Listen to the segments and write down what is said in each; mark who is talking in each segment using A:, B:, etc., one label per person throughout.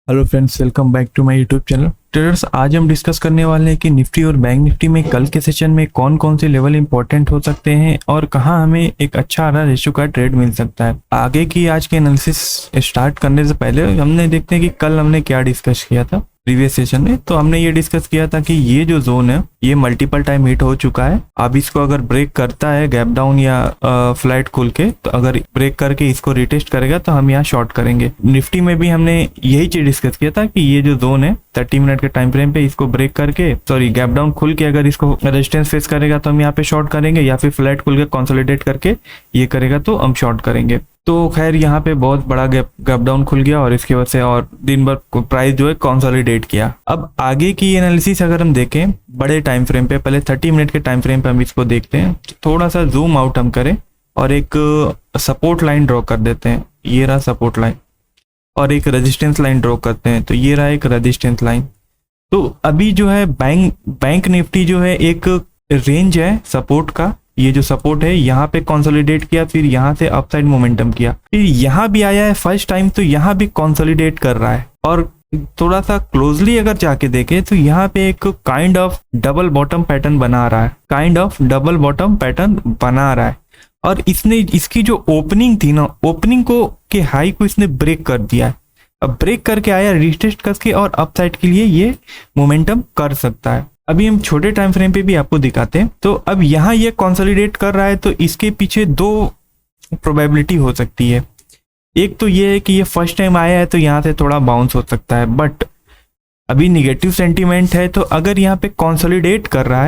A: Hello friends, welcome back to my YouTube channel. Traders, आज हम discuss करने वाले हैं कि निफ्टी और बैंक निफ्टी में कल के सेशन में कौन कौन से लेवल इंपॉर्टेंट हो सकते हैं और कहां हमें एक अच्छा आर रेशियो का ट्रेड मिल सकता है। आगे की आज के एनालिसिस स्टार्ट करने से पहले हमने देखते हैं कि कल हमने क्या डिस्कस किया था प्रीवियस सेशन में। तो हमने ये डिस्कस किया था कि ये जो जोन है ये मल्टीपल टाइम हिट हो चुका है। अब इसको अगर ब्रेक करता है गैप डाउन या फ्लैट खुल के, तो अगर ब्रेक करके इसको रिटेस्ट करेगा तो हम यहाँ शॉर्ट करेंगे। निफ्टी में भी हमने यही चीज डिस्कस किया था कि ये जो जोन है 30 मिनट के टाइम फ्रेम पे इसको ब्रेक करके गैप डाउन खुल के अगर इसको रेजिस्टेंस फेस करेगा तो हम यहाँ पे शॉर्ट करेंगे, या फिर फ्लैट खुल के कंसोलिडेट करके ये करेगा तो हम शॉर्ट करेंगे। तो खैर यहाँ पे बहुत बड़ा गैप डाउन खुल गया और इसकी वजह से और दिन भर प्राइस जो है कंसोलिडेट किया। अब आगे की एनालिसिस अगर हम देखें बड़े टाइम फ्रेम पे, पहले 30 मिनट के टाइम फ्रेम पे हम इसको देखते हैं। थोड़ा सा जूम आउट हम करें और एक सपोर्ट लाइन ड्रॉ कर देते हैं। ये रहा सपोर्ट लाइन, और एक रेजिस्टेंस लाइन ड्रॉ करते हैं। तो ये रहा एक रेजिस्टेंस लाइन। तो अभी जो है बैंक निफ्टी जो है एक रेंज है सपोर्ट का। ये जो सपोर्ट है यहाँ पे कंसोलिडेट किया, फिर यहाँ से अपसाइड मोमेंटम किया, फिर यहाँ भी आया है फर्स्ट टाइम, तो यहाँ भी कंसोलिडेट कर रहा है। और थोड़ा सा क्लोजली अगर जाके देखें तो यहाँ पे एक kind of double bottom pattern बना रहा है, और इसने इसकी जो ओपनिंग थी ना, ओपनिंग को के हाई को इसने ब्रेक कर दिया है। अब ब्रेक करके आया रिटेस्ट करके और अपसाइड के लिए ये मोमेंटम कर सकता है। अभी हम छोटे टाइम फ्रेम पे भी आपको दिखाते हैं। तो अब यहाँ ये कंसोलिडेट कर रहा है, तो इसके पीछे दो प्रोबेबिलिटी हो सकती है। एक तो ये है कि ये फर्स्ट टाइम आया है तो यहाँ से थोड़ा बाउंस हो सकता है, बट अभी निगेटिव सेंटीमेंट है। तो अगर यहाँ पे कंसोलिडेट कर रहा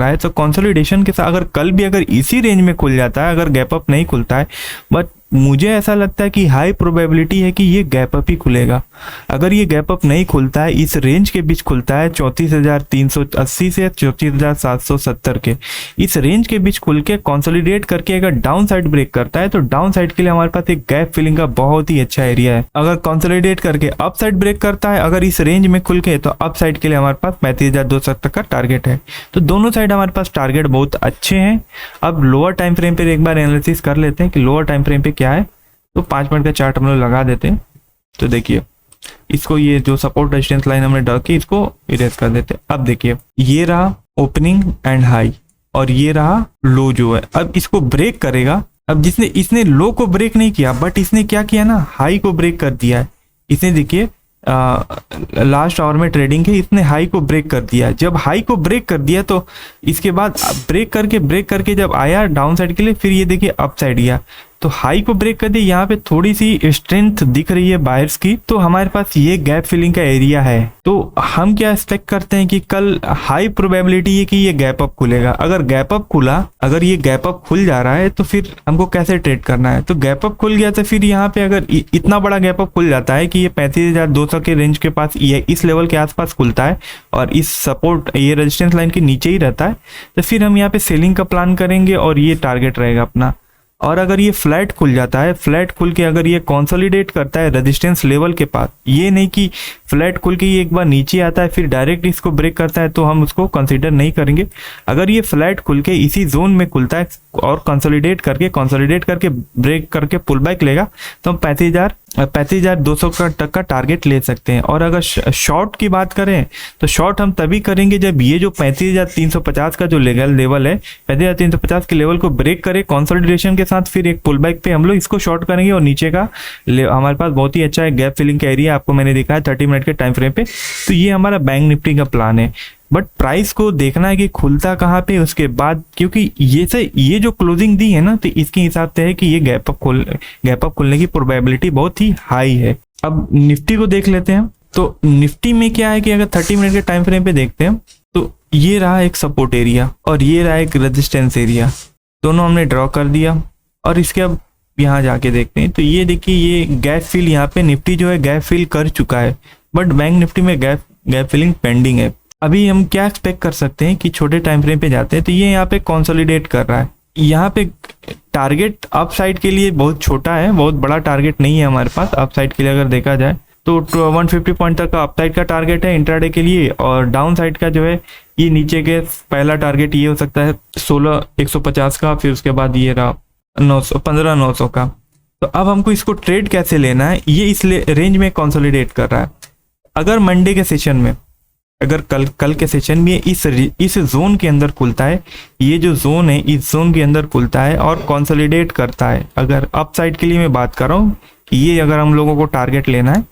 A: है, तो कंसोलिडेशन के साथ अगर कल भी अगर इसी रेंज में खुल जाता है, अगर गैप अप नहीं खुलता है, बट मुझे ऐसा लगता है कि हाई प्रोबेबिलिटी है कि ये गैप अप ही खुलेगा। अगर ये गैप अप नहीं खुलता है, इस रेंज के बीच खुलता है 34,380 से 34,770 के इस रेंज के बीच खुल के कंसोलिडेट करके अगर डाउन साइड ब्रेक करता है, तो डाउन साइड के लिए हमारे पास एक गैप फिलिंग का बहुत ही अच्छा एरिया है। अगर कंसोलिडेट करके अप साइड ब्रेक करता है अगर इस रेंज में खुल के, तो अप साइड के लिए हमारे पास 35,200 तक का टारगेट है। तो दोनों साइड हमारे पास टारगेट बहुत अच्छे हैं। अब लोअर टाइम फ्रेम पे एक बार एनालिसिस कर लेते हैं कि लोअर टाइम फ्रेम पे क्या है। तो 5 मिनट का चार्ट हम लोग लगा देते हैं। तो देखिए इसको, ये जो सपोर्ट रेजिस्टेंस लाइन हमने ड्रॉ की, इसको इरेज कर देते हैं। अब देखिए ये रहा ओपनिंग एंड हाई, और ये रहा लो जो है। अब इसको ब्रेक करेगा। अब इसने लो को ब्रेक नहीं किया, बट इसने क्या किया ना, हाई को ब्रेक कर दिया है। इसने देखिए लास्ट आवर में ट्रेडिंग है, इसने हाई को ब्रेक कर दिया। जब हाई को ब्रेक कर दिया तो इसके बाद ब्रेक करके जब आया डाउन साइड के लिए, फिर ये देखिए अप साइड गया। तो हाई को ब्रेक कर दिया, यहाँ पे थोड़ी सी स्ट्रेंथ दिख रही है बायर्स की, तो हमारे पास ये गैप फिलिंग का एरिया है। तो हम क्या एक्सपेक्ट करते हैं कि कल हाई प्रोबेबिलिटी है कि ये गैप अप खुलेगा। अगर ये गैप अप खुल जा रहा है तो फिर हमको कैसे ट्रेड करना है। तो गैप अप खुल गया तो फिर यहाँ पे अगर इतना बड़ा गैप अप खुल जाता है कि ये 35,200 के रेंज के पास, ये इस लेवल के आसपास खुलता है और इस सपोर्ट ये रेजिस्टेंस लाइन के नीचे ही रहता है, तो फिर हम यहाँ पे सेलिंग का प्लान करेंगे और ये टारगेट रहेगा अपना। और अगर ये फ्लैट खुल जाता है, फ्लैट खुल के अगर ये कंसोलिडेट करता है रेजिस्टेंस लेवल के पास, ये नहीं कि फ्लैट खुल के ये एक बार नीचे आता है फिर डायरेक्ट इसको ब्रेक करता है, तो हम उसको कंसीडर नहीं करेंगे। अगर ये फ्लैट खुल के इसी जोन में खुलता है और कंसोलिडेट करके ब्रेक करके पुल बैक लेगा, तो हम 35,200 तक का टारगेट ले सकते हैं। और अगर शॉर्ट की बात करें तो शॉर्ट हम तभी करेंगे जब ये जो 35,350 का जो लेवल है, 35,350 के लेवल को ब्रेक करे कंसोलिडेशन के साथ, फिर एक पुल बैक पे हम लोग इसको शॉर्ट करेंगे। और नीचे का हमारे पास बहुत ही अच्छा है गैप फिलिंग का एरिया, आपको मैंने दिखा है 30 मिनट के टाइम फ्रेम पे। तो ये हमारा बैंक निफ्टी का प्लान है, बट प्राइस को देखना है कि खुलता कहाँ पे उसके बाद, क्योंकि ये जो क्लोजिंग दी है ना, तो इसके हिसाब से है कि ये गैप अप खुलने की प्रोबेबिलिटी बहुत ही हाई है। अब निफ्टी को देख लेते हैं। तो निफ्टी में क्या है कि अगर 30 मिनट के टाइम फ्रेम पे देखते हैं तो ये रहा एक सपोर्ट एरिया और ये रहा एक रेजिस्टेंस एरिया, दोनों हमने ड्रॉ कर दिया। और इसके अब यहाँ जाके देखते हैं तो ये देखिए ये गैप फिल, यहाँ पे निफ्टी जो है गैप फिल कर चुका है, बट बैंक निफ्टी में गैप फिलिंग पेंडिंग है। अभी हम क्या एक्सपेक्ट कर सकते हैं कि छोटे टाइम फ्रेम पे जाते हैं तो ये यहाँ पे कंसोलिडेट कर रहा है। यहाँ पे टारगेट अप साइड के लिए बहुत छोटा है, बहुत बड़ा टारगेट नहीं है हमारे पास अप साइड के लिए अगर देखा जाए तो 150 पॉइंट तक का अप साइड का टारगेट है इंट्राडे के लिए, और डाउन साइड का जो है ये नीचे के पहला टारगेट ये हो सकता है 16,150 का, फिर उसके बाद ये रहा 15,900 का। तो अब हमको इसको ट्रेड कैसे लेना है, ये इस रेंज में कंसोलिडेट कर रहा है। अगर मंडे के सेशन में, अगर कल के सेशन में इस जोन के अंदर खुलता है, ये जो जोन है इस जोन के अंदर खुलता है और कंसोलिडेट करता है, अगर अपसाइड के लिए मैं बात कर रहा हूँ कि ये अगर हम लोगों को टारगेट लेना है,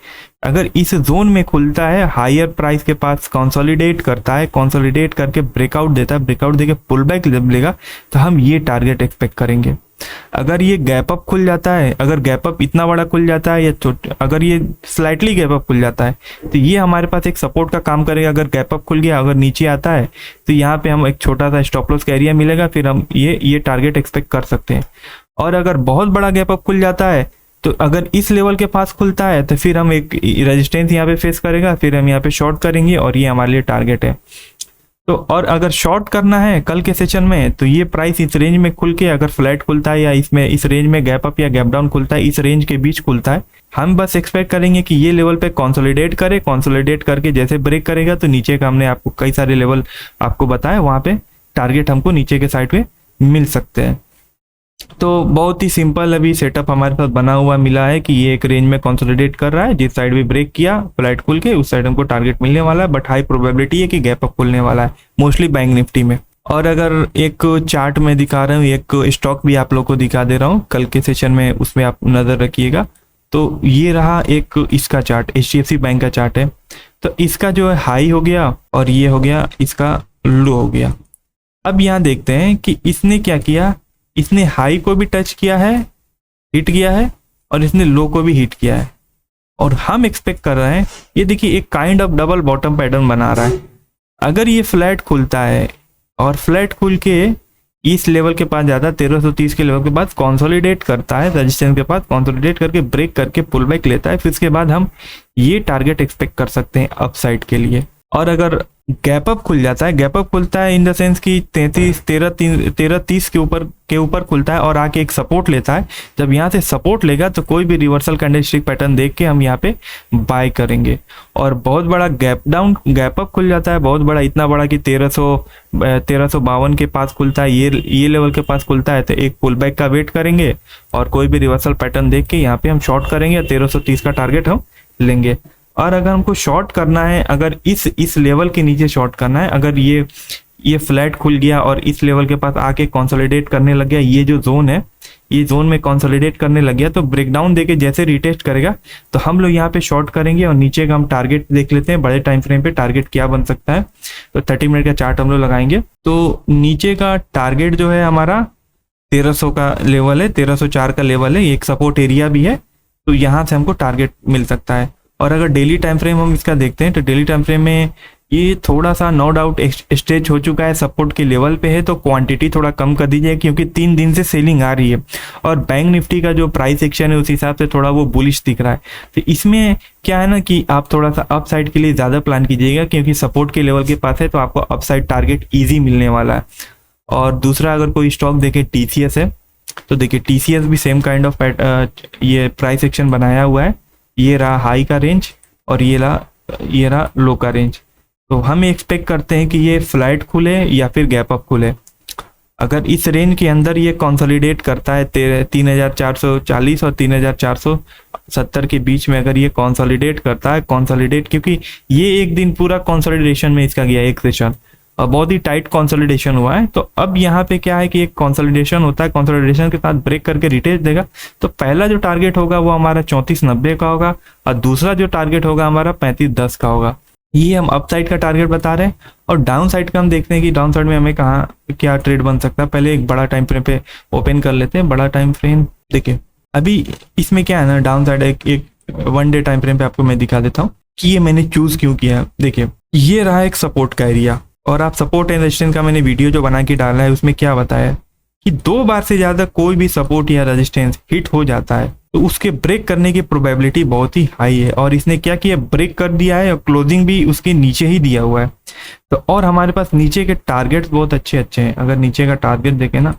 A: अगर इस जोन में खुलता है, हायर प्राइस के पास कंसोलिडेट करता है, कंसोलिडेट करके ब्रेकआउट देता है, ब्रेकआउट देके पुल बैक जब लेगा तो हम ये टारगेट एक्सपेक्ट करेंगे। अगर ये गैप अप खुल जाता है, अगर गैप अप इतना बड़ा खुल जाता है या अगर ये स्लाइटली गैप अप खुल जाता है तो ये हमारे पास एक सपोर्ट का काम करेगा। अगर गैप अप खुल गया, अगर नीचे आता है तो यहाँ पे हम एक छोटा सा स्टॉप लॉस का एरिया मिलेगा, फिर हम ये टारगेट एक्सपेक्ट कर सकते हैं। और अगर बहुत बड़ा गैप अप खुल जाता है तो अगर इस लेवल के पास खुलता है तो फिर हम एक रेजिस्टेंस यहाँ पे फेस करेगा, फिर हम यहाँ पे शॉर्ट करेंगे और ये हमारे लिए टारगेट है। तो और अगर शॉर्ट करना है कल के सेशन में तो ये प्राइस इस रेंज में खुल के अगर फ्लैट खुलता है या इसमें इस रेंज में गैप अप या गैप डाउन खुलता है, इस रेंज के बीच खुलता है, हम बस एक्सपेक्ट करेंगे कि ये लेवल पे कंसोलिडेट करे, कंसोलिडेट करके जैसे ब्रेक करेगा तो नीचे का हमने आपको कई सारे लेवल आपको बताया, वहाँ पे टारगेट हमको नीचे के साइड पे मिल सकते हैं। तो बहुत ही सिंपल अभी सेटअप हमारे पास बना हुआ मिला है कि ये एक रेंज में कंसोलिडेट कर रहा है, जिस साइड भी ब्रेक किया फ्लैट खुल के उस साइड हमको टारगेट मिलने वाला है, बट हाई प्रोबेबिलिटी है कि गैप अप खुलने वाला है, मोस्टली बैंक निफ्टी में। और अगर एक चार्ट में दिखा रहा हूँ, एक स्टॉक भी आप लोग को दिखा दे रहा हूँ कल के सेशन में, उसमें आप नजर रखिएगा। तो ये रहा एक इसका चार्ट, HDFC बैंक का चार्ट है। तो इसका जो है हाई हो गया और ये हो गया इसका लो हो गया। अब यहाँ देखते हैं कि इसने क्या किया, इसने हाई को भी टच किया है, हिट किया है, और इसने लो को भी हिट किया है। और हम एक्सपेक्ट कर रहे हैं, ये देखिए एक kind of double bottom pattern बना रहा है। अगर ये फ्लैट खुलता है और फ्लैट खुल के इस लेवल के पास जाता है, 1330 के लेवल के बाद कंसोलिडेट करता है, रेजिस्टेंस के पास कंसोलिडेट करके ब्रेक करके पुल बैक लेता है, फिर उसके बाद हम ये टारगेट एक्सपेक्ट कर सकते हैं अपसाइड के लिए। और अगर गैप अप खुल जाता है, गैप अप खुलता है इन द सेंस कि 1330 के ऊपर खुलता है और आके एक सपोर्ट लेता है, जब यहाँ से सपोर्ट लेगा तो कोई भी रिवर्सल कैंडलस्टिक पैटर्न देख के हम यहाँ पे बाय करेंगे। और बहुत बड़ा गैप अप खुल जाता है, बहुत बड़ा, इतना बड़ा कि 1352 के पास खुलता है, ये लेवल के पास खुलता है, तो एक पुल बैक का वेट करेंगे और कोई भी रिवर्सल पैटर्न देख के यहाँ पे हम शॉर्ट करेंगे, 1330 का टारगेट हम लेंगे। और अगर हमको शॉर्ट करना है, अगर इस लेवल के नीचे शॉर्ट करना है, अगर ये फ्लैट खुल गया और इस लेवल के पास आके कंसोलिडेट करने लग गया, ये जो जोन है ये जोन में कंसोलिडेट करने लग गया, तो ब्रेकडाउन देके जैसे रिटेस्ट करेगा तो हम लोग यहाँ पे शॉर्ट करेंगे। और नीचे का हम टारगेट देख लेते हैं, बड़े टाइम फ्रेम पे टारगेट क्या बन सकता है। तो 30 मिनट का चार्ट हम लोग लगाएंगे। तो नीचे का टारगेट जो है हमारा 1300 का लेवल है, 1304 का लेवल है, एक सपोर्ट एरिया भी है, तो यहाँ से हमको टारगेट मिल सकता है। और अगर डेली टाइम फ्रेम हम इसका देखते हैं तो डेली टाइम फ्रेम में ये थोड़ा सा नो डाउट स्टेज हो चुका है, सपोर्ट के लेवल पे है, तो क्वांटिटी थोड़ा कम कर दीजिए क्योंकि 3 दिन से सेलिंग आ रही है और बैंक निफ्टी का जो प्राइस एक्शन है उस हिसाब से थोड़ा वो बुलिश दिख रहा है। तो इसमें क्या है ना कि आप थोड़ा सा अप साइड के लिए ज़्यादा प्लान कीजिएगा क्योंकि सपोर्ट के लेवल के पास है, तो आपको अप साइड टारगेट ईजी मिलने वाला है। और दूसरा अगर कोई स्टॉक देखे TCS है, तो देखिए TCS भी सेम काइंड ऑफ ये प्राइस एक्शन बनाया हुआ है, ये रहा हाई का रेंज और ये रहा लो का रेंज। तो हम एक्सपेक्ट करते हैं कि ये फ्लैट खुले या फिर गैप अप खुले। अगर इस रेंज के अंदर ये कंसोलिडेट करता है 3440 और 3470 के बीच में, अगर ये कंसोलिडेट करता है, क्योंकि ये एक दिन पूरा कंसोलिडेशन में इसका गया एक सेशन और बहुत ही टाइट कंसोलिडेशन हुआ है। तो अब यहाँ पे क्या है कि एक कंसोलिडेशन होता है, कंसोलिडेशन के साथ ब्रेक करके रिटेस्ट देगा, तो पहला जो टारगेट होगा वो हमारा 3490 का होगा और दूसरा जो टारगेट होगा हमारा 3510 का होगा। ये हम अप साइड का टारगेट बता रहे हैं। और डाउन साइड का हम देखते हैं कि डाउन साइड में हमें कहाँ क्या ट्रेड बन सकता है। पहले एक बड़ा टाइम फ्रेम पे ओपन कर लेते हैं। बड़ा टाइम फ्रेम देखिए, अभी इसमें क्या है ना, डाउन साइड एक 1 डे टाइम फ्रेम पे आपको मैं दिखा देता हूँ कि ये मैंने चूज क्यों किया। देखिए ये रहा एक सपोर्ट का एरिया, और आप सपोर्ट एंड रेजिस्टेंस का मैंने वीडियो जो बना के डाला है उसमें क्या बताया कि 2 बार से ज्यादा कोई भी सपोर्ट या रेजिस्टेंस हिट हो जाता है तो उसके ब्रेक करने की प्रोबेबिलिटी बहुत ही हाई है। और इसने क्या किया, ब्रेक कर दिया है और क्लोजिंग भी उसके नीचे ही दिया हुआ है। तो और हमारे पास नीचे के टारगेट्स बहुत अच्छे हैं। अगर नीचे का टारगेट देखें ना,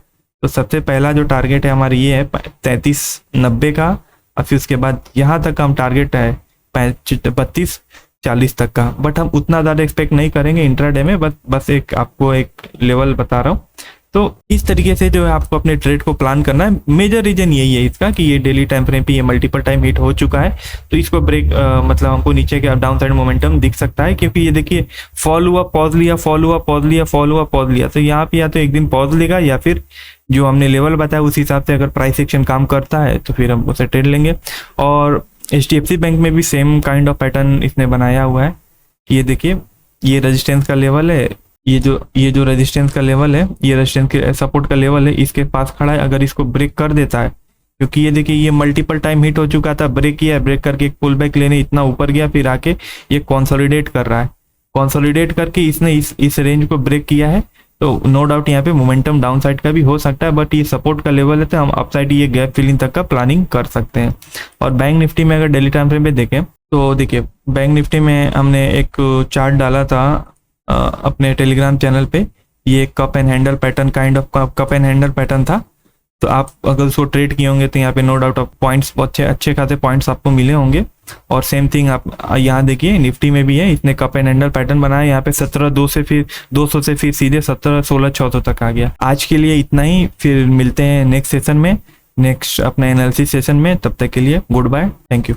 A: तो सबसे पहला जो टारगेट है हमारा ये है 3390 का, और फिर उसके बाद यहाँ तक हम टारगेट है 3240 तक का। बट हम उतना ज़्यादा एक्सपेक्ट नहीं करेंगे इंट्राडे में, बस एक आपको एक लेवल बता रहा हूँ तो इस तरीके से जो है आपको अपने ट्रेड को प्लान करना है। मेजर रीजन यही है इसका कि ये डेली टाइम फ्रेम पे ये मल्टीपल टाइम हिट हो चुका है, तो इसको ब्रेक मतलब हमको नीचे के डाउन साइड मोमेंटम दिख सकता है, क्योंकि ये देखिए फॉल हुआ पॉज लिया, फॉल हुआ पॉज लिया, फॉल हुआ पॉज लिया। तो यहाँ पे या तो एक दिन पॉज लेगा या फिर जो हमने लेवल बताया उस हिसाब से अगर प्राइस एक्शन काम करता है तो फिर हम उसे ट्रेड लेंगे। और HDFC बैंक में भी सेम काइंड ऑफ पैटर्न इसने बनाया हुआ है। ये देखिए ये रेजिस्टेंस का लेवल है, ये जो रेजिस्टेंस का लेवल है, ये रेजिस्टेंस के सपोर्ट का लेवल है, इसके पास खड़ा है। अगर इसको ब्रेक कर देता है, क्योंकि ये देखिए ये मल्टीपल टाइम हिट हो चुका था, ब्रेक किया, ब्रेक करके एक पुल बैक लेने इतना ऊपर गया, फिर आके ये कंसोलिडेट कर रहा है। कंसोलिडेट करके इसने इस रेंज को ब्रेक किया है, तो नो डाउट यहाँ पे मोमेंटम डाउन साइड का भी हो सकता है, बट ये सपोर्ट का लेवल है तो हम अपसाइड ये गैप फिलिंग तक का प्लानिंग कर सकते हैं। और बैंक निफ्टी में अगर डेली टाइम फ्रेम पे देखें तो देखिए बैंक निफ्टी में हमने एक चार्ट डाला था अपने टेलीग्राम चैनल पे, ये cup and handle pattern kind of cup and handle pattern था। तो आप अगर उसको ट्रेड किए होंगे तो यहाँ पे नो डाउट ऑफ पॉइंट्स अच्छे खासे पॉइंट्स आपको मिले होंगे। और सेम थिंग आप यहाँ देखिए निफ्टी में भी है, इसने कप एंड हैंडल पैटर्न बनाया, यहाँ पे 17,200 से फिर 200 से फिर सीधे 17,16,600 तक आ गया। आज के लिए इतना ही, फिर मिलते हैं नेक्स्ट सेशन में, नेक्स्ट अपना एनालिसिस सेशन में। तब तक के लिए गुड बाय, थैंक यू।